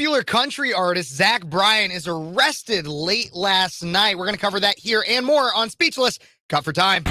Popular country artist Bryan is arrested late last night. We're going to cover that here and more on Speechless. Cut for time.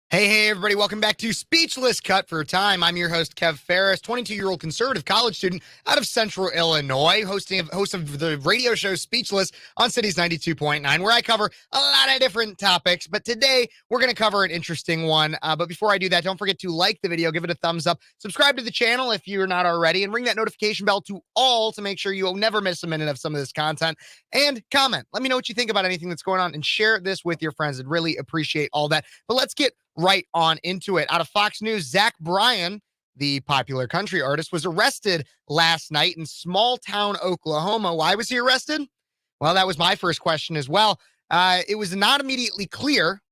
Hey, everybody. Welcome back to Speechless Cut for Time. I'm your host, Phares, 22-year-old conservative college student out of Central Illinois, host of the radio show Speechless on Cities 92.9, where I cover a lot of different topics. But today, we're going to cover an interesting one. But before I do that, don't forget to like the video, give it a thumbs up, subscribe to the channel if you're not already, and ring that notification bell to all to make sure you will never miss a minute of some of this content. And comment. Let me know what you think about anything that's going on, and share this with your friends. I'd really appreciate all that. But let's get right on into it. Out of Fox News, Bryan, the popular country artist, was arrested last night in small town Oklahoma. Why was he arrested? Well, that was my first question as well. It was not immediately clear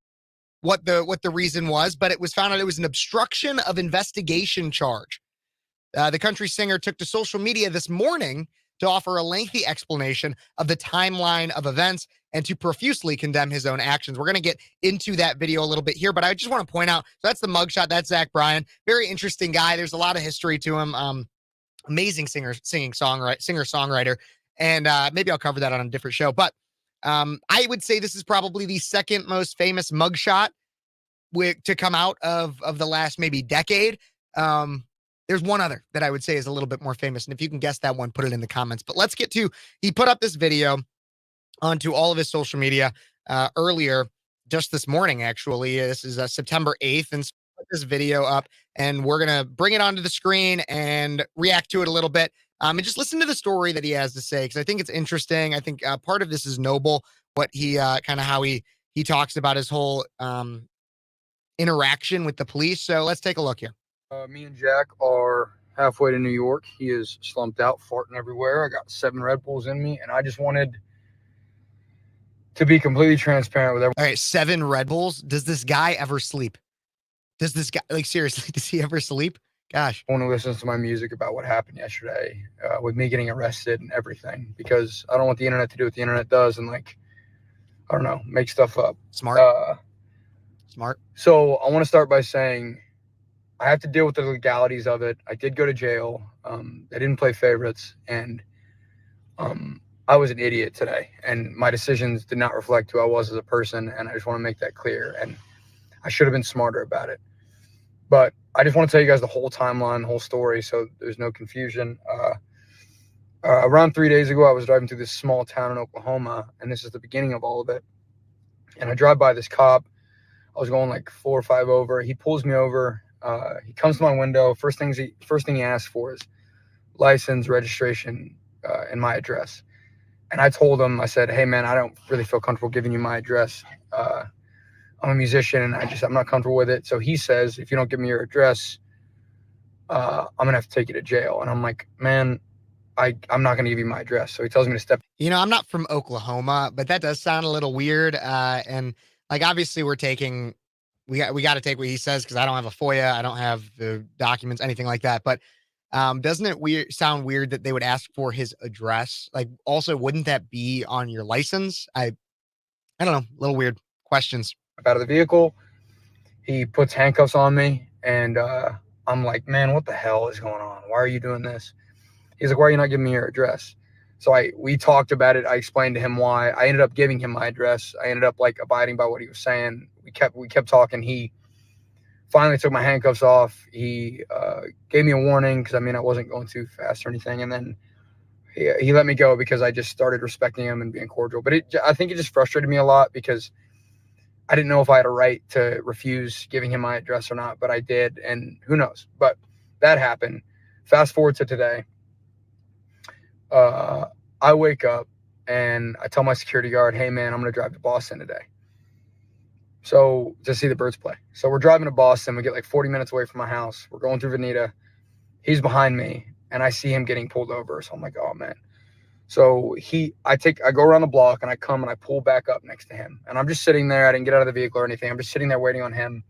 what the reason was, but it was found out it was an obstruction of investigation charge. The country singer took to social media this morning to offer a lengthy explanation of the timeline of events and to profusely condemn his own actions. We're going to get into that video a little bit here, but I just want to point out, so that's the mugshot. That's Bryan. Very interesting guy. There's a lot of history to him. Amazing singer-songwriter. And maybe I'll cover that on a different show. But I would say this is probably the second most famous mugshot to come out of the last maybe decade. There's one other that I would say is a little bit more famous. And if you can guess that one, put it in the comments. But let's get to, he put up this video onto all of his social media earlier, just this morning, actually. This is September 8th. And so put this video up, and we're going to bring it onto the screen and react to it a little bit. And just listen to the story that he has to say, because I think it's interesting. I think part of this is noble, what he kind of how he talks about his whole interaction with the police. So let's take a look here. Me and Jack are halfway to New York. He is slumped out, farting everywhere. I got 7 Red Bulls in me, and I just wanted to be completely transparent with everyone. All right, 7 Red Bulls. Does this guy ever sleep? Does this guy, like, seriously, does he ever sleep? Gosh. I want to listen to my music about what happened yesterday with me getting arrested and everything, because I don't want the internet to do what the internet does and, like, I don't know, make stuff up. Smart. Smart. So I want to start by saying I have to deal with the legalities of it. I did go to jail. I didn't play favorites, and I was an idiot today, and my decisions did not reflect who I was as a person, and I just want to make that clear, and I should have been smarter about it. But I just want to tell you guys the whole timeline, the whole story, so there's no confusion. Around 3 days ago, I was driving through this small town in Oklahoma, and this is the beginning of all of it. And I drive by this cop. I was going like 4 or 5 over. He pulls me over. He comes to my window. First thing he asks for is license, registration, and my address. And I told him, I said, hey man, I don't really feel comfortable giving you my address. I'm a musician, and I'm not comfortable with it. So he says, if you don't give me your address, I'm gonna have to take you to jail. And I'm like, man, I'm not gonna give you my address. So he tells me to step. You know, I'm not from Oklahoma, but that does sound a little weird. And like, obviously we got to take what he says, because I don't have a FOIA, I don't have the documents, anything like that. But doesn't it sound weird that they would ask for his address? Like, also, wouldn't that be on your license? I don't know, little weird questions. Out of the vehicle, he puts handcuffs on me, and I'm like, man, what the hell is going on? Why are you doing this? He's like, why are you not giving me your address? So we talked about it. I explained to him why. I ended up giving him my address. I ended up like abiding by what he was saying. We kept talking. He finally took my handcuffs off. He gave me a warning, because I wasn't going too fast or anything. And then he let me go, because I just started respecting him and being cordial. But I think it just frustrated me a lot, because I didn't know if I had a right to refuse giving him my address or not, but I did, and who knows. But that happened. Fast forward to today. I wake up and I tell my security guard, hey man, I'm going to drive to Boston today. So to see the Birds play. So we're driving to Boston. We get like 40 minutes away from my house. We're going through Veneta. He's behind me, and I see him getting pulled over. So I'm like, oh man. So I go around the block, and I come and I pull back up next to him. And I'm just sitting there. I didn't get out of the vehicle or anything. I'm just sitting there waiting on him.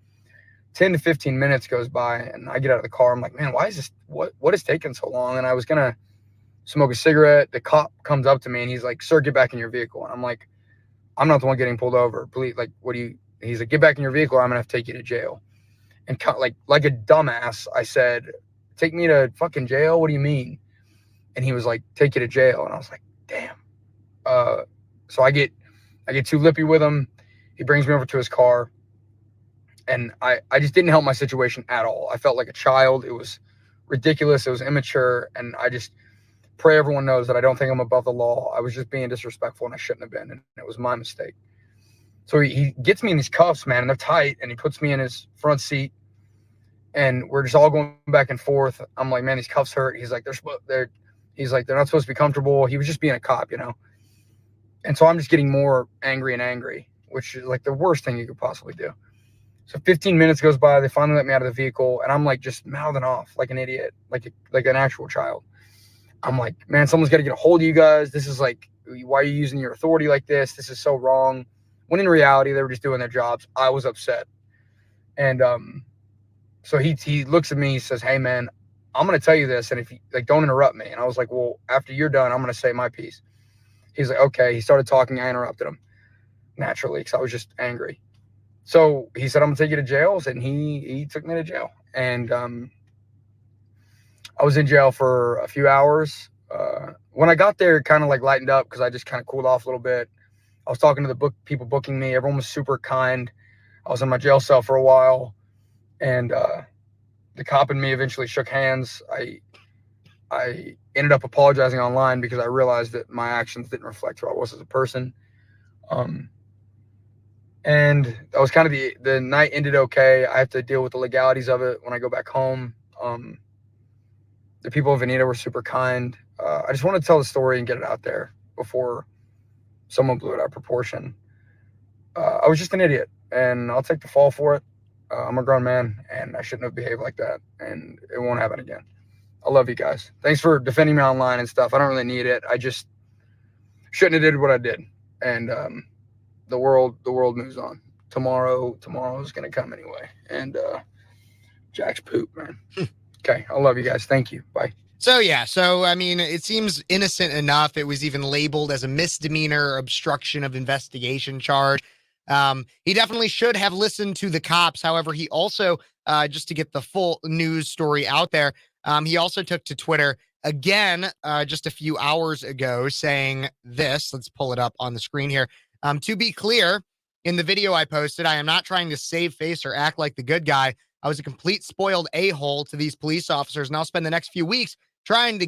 10 to 15 minutes goes by, and I get out of the car. I'm like, man, why is this? What is taking so long? And I was going to smoke a cigarette. The cop comes up to me, and he's like, sir, get back in your vehicle. And I'm like, I'm not the one getting pulled over. Please, like, he's like, get back in your vehicle, or I'm going to have to take you to jail. And like a dumbass, I said, "Take me to fucking jail? What do you mean?" And he was like, "Take you to jail." And I was like, "Damn." So I get too lippy with him. He brings me over to his car, and I just didn't help my situation at all. I felt like a child. It was ridiculous. It was immature, and I just pray everyone knows that I don't think I'm above the law. I was just being disrespectful, and I shouldn't have been, and it was my mistake. So he gets me in these cuffs, man, and they're tight, and he puts me in his front seat, and we're just all going back and forth. I'm like, "Man, these cuffs hurt." He's like, they're not supposed to be comfortable. He was just being a cop, you know? And so I'm just getting more angry and angry, which is like the worst thing you could possibly do. So 15 minutes goes by. They finally let me out of the vehicle, and I'm like just mouthing off like an idiot, like an actual child. I'm like, "Man, someone's got to get a hold of you guys. This is like, why are you using your authority like this? This is so wrong." When in reality, they were just doing their jobs. I was upset. And so he looks at me, he says, "Hey, man, I'm going to tell you this, and if you, like, don't interrupt me." And I was like, "Well, after you're done, I'm going to say my piece." He's like, "Okay." He started talking. I interrupted him naturally because I was just angry. So he said, "I'm going to take you to jail." And he took me to jail. And I was in jail for a few hours. When I got there, it kind of like lightened up because I just kind of cooled off a little bit. I was talking to the people booking me. Everyone was super kind. I was in my jail cell for a while, and the cop and me eventually shook hands. I ended up apologizing online because I realized that my actions didn't reflect who I was as a person. And that was kind of the night ended okay. I have to deal with the legalities of it when I go back home. The people of Veneta were super kind. I just want to tell the story and get it out there before someone blew it out of proportion. I was just an idiot, and I'll take the fall for it. I'm a grown man, and I shouldn't have behaved like that, and it won't happen again. I love you guys. Thanks for defending me online and stuff. I don't really need it. I just shouldn't have did what I did, and the world moves on. Tomorrow is gonna come anyway, and Jack's poop, man. Okay, I love you guys. Thank you. Bye. So, yeah. So, I mean, it seems innocent enough. It was even labeled as a misdemeanor obstruction of investigation charge. He definitely should have listened to the cops. However, he also, just to get the full news story out there, he also took to Twitter again just a few hours ago saying this. Let's pull it up on the screen here. To be clear, in the video I posted, I am not trying to save face or act like the good guy. I was a complete spoiled a-hole to these police officers, and I'll spend the next few weeks trying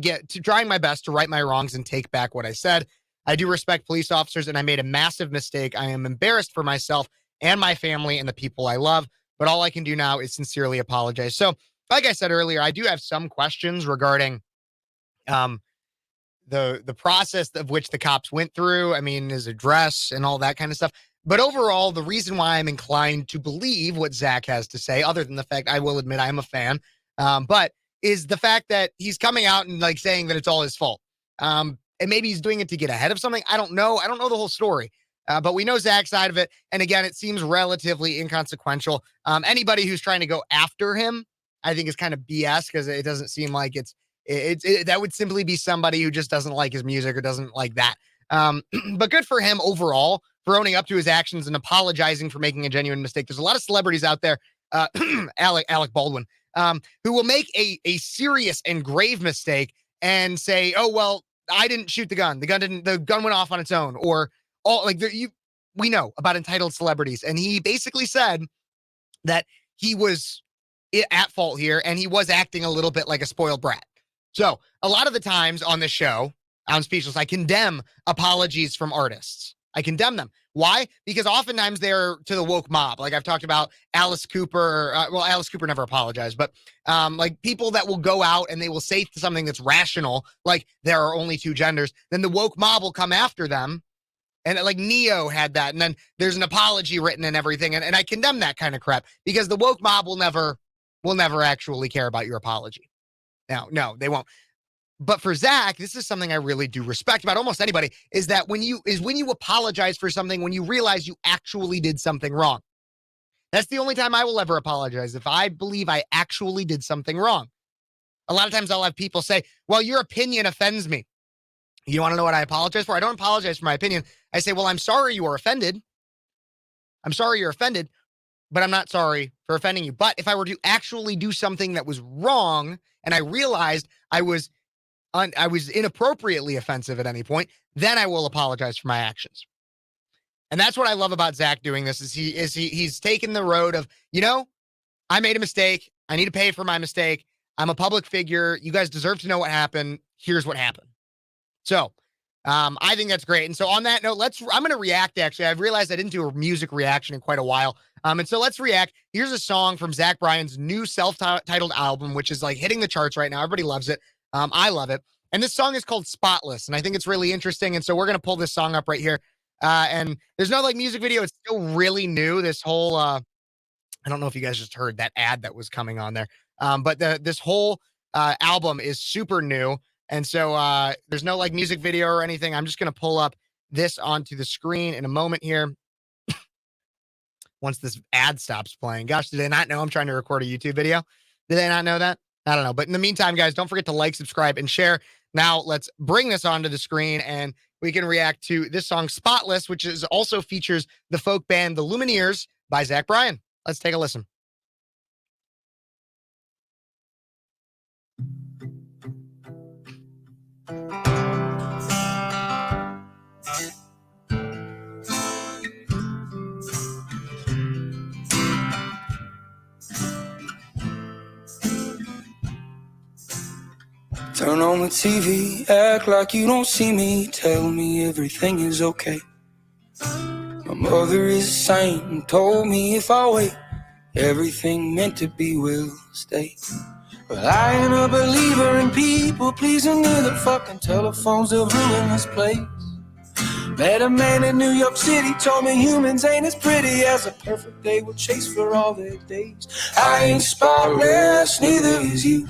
my best to right my wrongs and take back what I said. I do respect police officers, and I made a massive mistake. I am embarrassed for myself and my family and the people I love, but all I can do now is sincerely apologize. So, like I said earlier, I do have some questions regarding the process of which the cops went through. I mean, his address and all that kind of stuff. But overall, the reason why I'm inclined to believe what Zach has to say, other than the fact I will admit I am a fan, but is the fact that he's coming out and like saying that it's all his fault. And maybe he's doing it to get ahead of something. I don't know. I don't know the whole story. But we know Zach's side of it. And again, it seems relatively inconsequential. Anybody who's trying to go after him, I think is kind of BS because it doesn't seem like that would simply be somebody who just doesn't like his music or doesn't like that. But good for him overall for owning up to his actions and apologizing for making a genuine mistake. There's a lot of celebrities out there, Alec Baldwin, who will make a serious and grave mistake and say, "Oh, well, I didn't shoot the gun. The gun went off on its own," or all like we know about entitled celebrities. And he basically said that he was at fault here and he was acting a little bit like a spoiled brat. So a lot of the times on this show, I'm Speechless, I condemn apologies from artists. I condemn them. Why? Because oftentimes they're to the woke mob. Like I've talked about Alice Cooper. Alice Cooper never apologized, but like people that will go out and they will say something that's rational, like there are only two genders. Then the woke mob will come after them. And like Neo had that. And then there's an apology written and everything. And I condemn that kind of crap because the woke mob will never actually care about your apology. No, they won't. But for Zach, this is something I really do respect about almost anybody, is that when you apologize for something, when you realize you actually did something wrong. That's the only time I will ever apologize, if I believe I actually did something wrong. A lot of times I'll have people say, "Well, your opinion offends me." You want to know what I apologize for? I don't apologize for my opinion. I say, "Well, I'm sorry you were offended. I'm sorry you're offended, but I'm not sorry for offending you. But if I were to actually do something that was wrong and I realized I was inappropriately offensive at any point, then I will apologize for my actions. And that's what I love about Zach doing this is he's taken the road of, I made a mistake. I need to pay for my mistake. I'm a public figure. You guys deserve to know what happened. Here's what happened. So I think that's great. And so on that note, I'm going to react, actually. I've realized I didn't do a music reaction in quite a while. And so let's react. Here's a song from Zach Bryan's new self-titled album, which is like hitting the charts right now. Everybody loves it. I love it. And this song is called Spotless. And I think it's really interesting. And so we're going to pull this song up right here. And there's no like music video. It's still really new. This whole, I don't know if you guys just heard that ad that was coming on there. But this whole album is super new. And so there's no like music video or anything. I'm just going to pull up this onto the screen in a moment here. Once this ad stops playing. Gosh, did they not know I'm trying to record a YouTube video? Did they not know that? I don't know. But in the meantime, guys, don't forget to like, subscribe, and share. Now let's bring this onto the screen and we can react to this song Spotless, which also features the folk band The Lumineers by Zach Bryan. Let's take a listen. Turn on the TV, act like you don't see me, tell me everything is okay. My mother is a saint and told me if I wait, everything meant to be will stay. But I ain't a believer in people pleasing, neither fucking telephones will ruin this place. Met a man in New York City, told me humans ain't as pretty as a perfect day would chase for all their days. I ain't spotless, neither is you.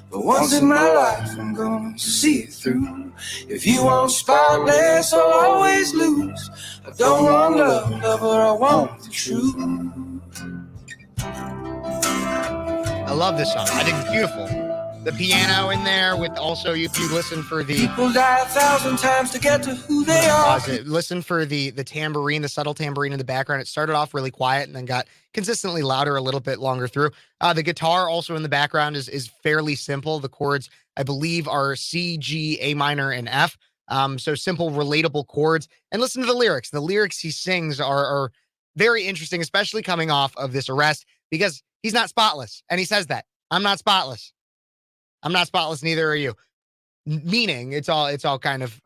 But once in my life, I'm gonna see it through. If you want spotless, I'll always lose. I don't want love, lover, I want the truth. I love this song. I think it's beautiful. The piano in there with also, if you listen for the... People die 1,000 times to get to who they are. Listen for the tambourine, the subtle tambourine in the background. It started off really quiet and then got consistently louder a little bit longer through. The guitar also in the background is fairly simple. The chords, I believe, are C, G, A minor, and F. So simple, relatable chords. And listen to the lyrics. The lyrics he sings are very interesting, especially coming off of this arrest, because he's not spotless. And he says that. I'm not spotless. I'm not spotless, neither are you. Meaning it's all kind of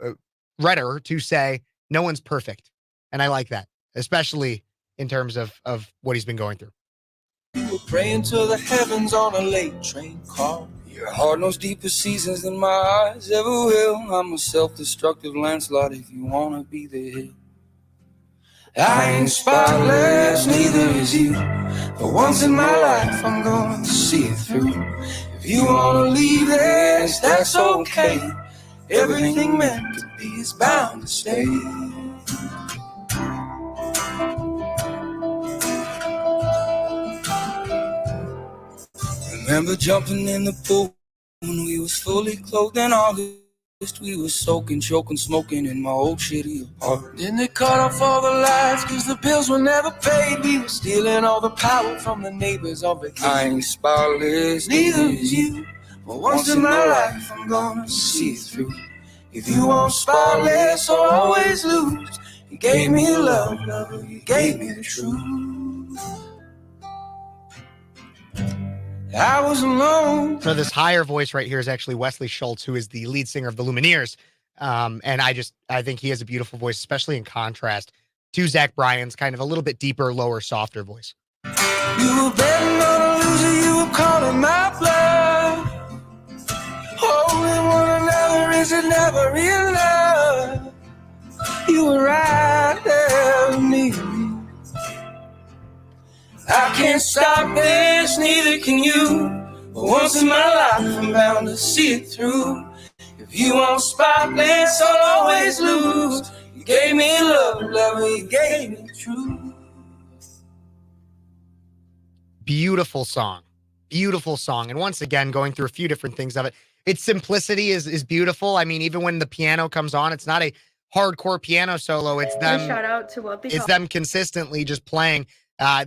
redder to say no one's perfect. And I like that, especially in terms of what he's been going through. You were praying to the heavens on a late train car. Your heart knows deeper seasons than my eyes ever will. I'm a self-destructive landslide if you want to be there. I ain't spotless, neither is you. But once in my life, I'm going to see it through. If you want to leave this, that's okay. Everything meant to be is bound to stay. Remember jumping in the pool when we was fully clothed in August. We was soaking, choking, smoking in my old shitty apartment. Then they cut off all the lights cause the bills were never paid. We were stealing all the power from the neighbors on vacation. I ain't spotless, neither is you. But once in my life I'm gonna see it through. If you want spotless, I'll always lose. You gave me love, lover, you gave me the truth. I was alone. So this higher voice right here is actually Wesley Schultz, who is the lead singer of the Lumineers. And I think he has a beautiful voice, especially in contrast to Zach Bryan's kind of a little bit deeper, lower, softer voice. You were betting on a loser, you were calling my bluff. Holding one another is it never enough. You were right there with me. I can't stop this, neither can you. But once in my life, I'm bound to see it through. If you want spotless, I'll always lose. You gave me love, lover, you gave me truth. Beautiful song. Beautiful song. And once again, going through a few different things of it. Its simplicity is beautiful. I mean, even when the piano comes on, it's not a hardcore piano solo. It's them. Shout out to what it's them consistently just playing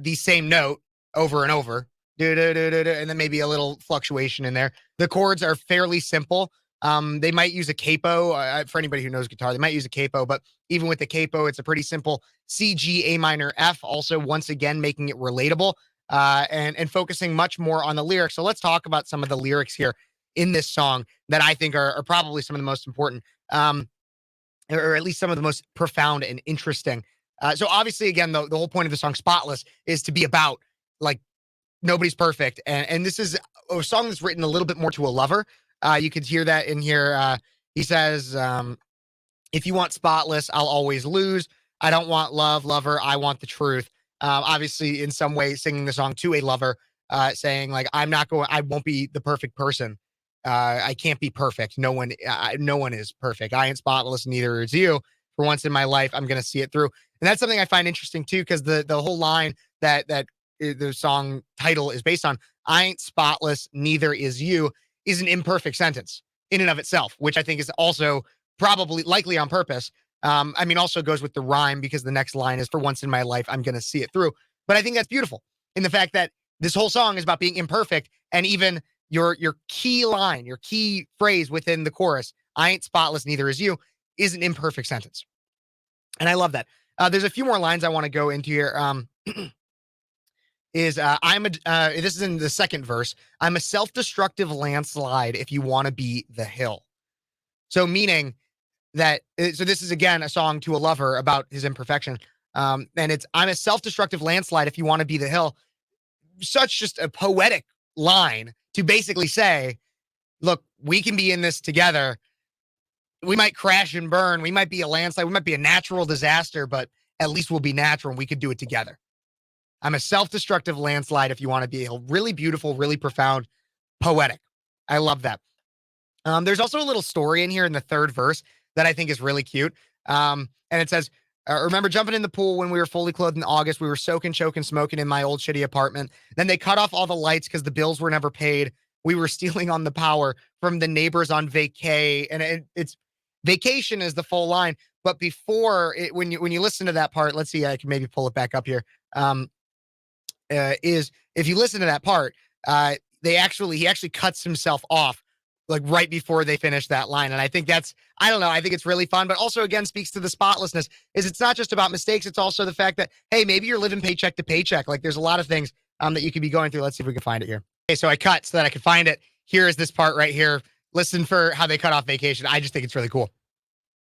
the same note over and over, and then maybe a little fluctuation in there. The chords are fairly simple. They might use a capo. For anybody who knows guitar, they might use a capo, but even with the capo, it's a pretty simple C, G, A minor, F. Also, once again, making it relatable and focusing much more on the lyrics. So let's talk about some of the lyrics here in this song that I think are probably some of the most important, or at least some of the most profound and interesting. So obviously, again, the whole point of the song Spotless is to be about like nobody's perfect. And this is a song that's written a little bit more to a lover. You could hear that in here. He says, if you want spotless, I'll always lose. I don't want love, lover. I want the truth. Obviously, in some way, singing the song to a lover, saying like, I won't be the perfect person. I can't be perfect. No one is perfect. I ain't spotless. Neither is you. For once in my life, I'm going to see it through. And that's something I find interesting too, because the whole line that the song title is based on, I ain't spotless, neither is you, is an imperfect sentence in and of itself, which I think is also probably likely on purpose. Also goes with the rhyme, because the next line is, for once in my life, I'm going to see it through. But I think that's beautiful in the fact that this whole song is about being imperfect. And even your key line, your key phrase within the chorus, I ain't spotless, neither is you, is an imperfect sentence. And I love that. There's a few more lines I want to go into here. This is in the second verse. I'm a self-destructive landslide if you want to be the hill. So meaning that, so this is again a song to a lover about his imperfection. And it's, I'm a self-destructive landslide if you want to be the hill. Such just a poetic line to basically say, look, we can be in this together. We might crash and burn. We might be a landslide. We might be a natural disaster, but at least we'll be natural and we could do it together. I'm a self-destructive landslide if you want to be a hill. Really beautiful, really profound, poetic. I love that. There's also a little story in here in the third verse that I think is really cute. And it says, remember jumping in the pool when we were fully clothed in August. We were soaking, choking, smoking in my old shitty apartment. Then they cut off all the lights because the bills were never paid. We were stealing on the power from the neighbors on vacay. And it's vacation is the full line. But before it, when you listen to that part, let's see, I can maybe pull it back up here. Is if you listen to that part, he actually cuts himself off like right before they finish that line. And I think I don't know, I think it's really fun, but also again speaks to the spotlessness. Is it's not just about mistakes, it's also the fact that, hey, maybe you're living paycheck to paycheck. Like there's a lot of things that you could be going through. Let's see if we can find it here. Okay, so I cut so that I could find it. Here is this part right here. Listen for how they cut off vacation. I just think it's really cool.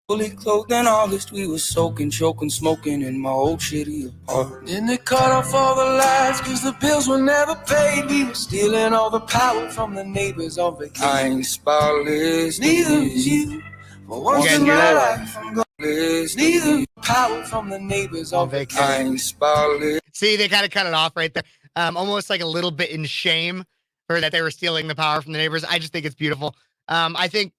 Fully clothed in August, we were soaking, choking, smoking in my old shitty apartment. Then they cut off all the lights, cause the bills were never paid. We were stealing all the power from the neighbors on vacation. I ain't spotless, neither is you. For once in my life, I'm spotless, neither power from the neighbors on vacation. I ain't spotless. See, they kind of cut it off right there. Almost like a little bit in shame for that they were stealing the power from the neighbors. I just think it's beautiful. I think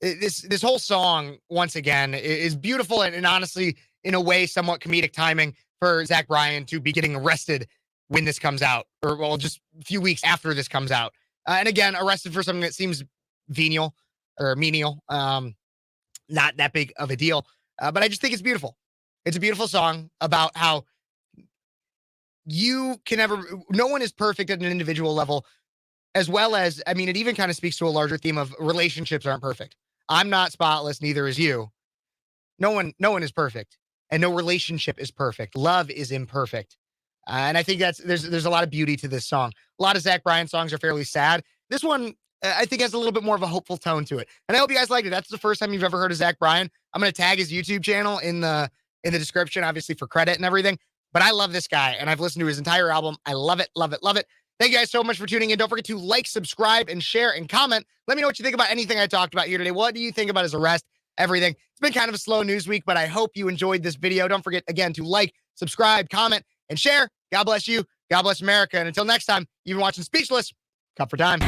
this whole song, once again, is beautiful and honestly, in a way, somewhat comedic timing for Zach Bryan to be getting arrested when this comes out, or well, just a few weeks after this comes out. And again, arrested for something that seems venial or menial, not that big of a deal. But I just think it's beautiful. It's a beautiful song about how no one is perfect at an individual level, as well as, I mean, it even kind of speaks to a larger theme of relationships aren't perfect. I'm not spotless, neither is you. No one is perfect, and no relationship is perfect. Love is imperfect. And I think there's a lot of beauty to this song. A lot of Zach Bryan songs are fairly sad. This one, I think, has a little bit more of a hopeful tone to it. And I hope you guys liked it. That's the first time you've ever heard of Zach Bryan. I'm going to tag his YouTube channel in the description, obviously for credit and everything. But I love this guy, and I've listened to his entire album. I love it, love it, love it. Thank you guys so much for tuning in. Don't forget to like, subscribe, and share, and comment. Let me know what you think about anything I talked about here today. What do you think about his arrest? Everything. It's been kind of a slow news week, but I hope you enjoyed this video. Don't forget, again, to like, subscribe, comment, and share. God bless you. God bless America. And until next time, you've been watching Speechless. Cut for time.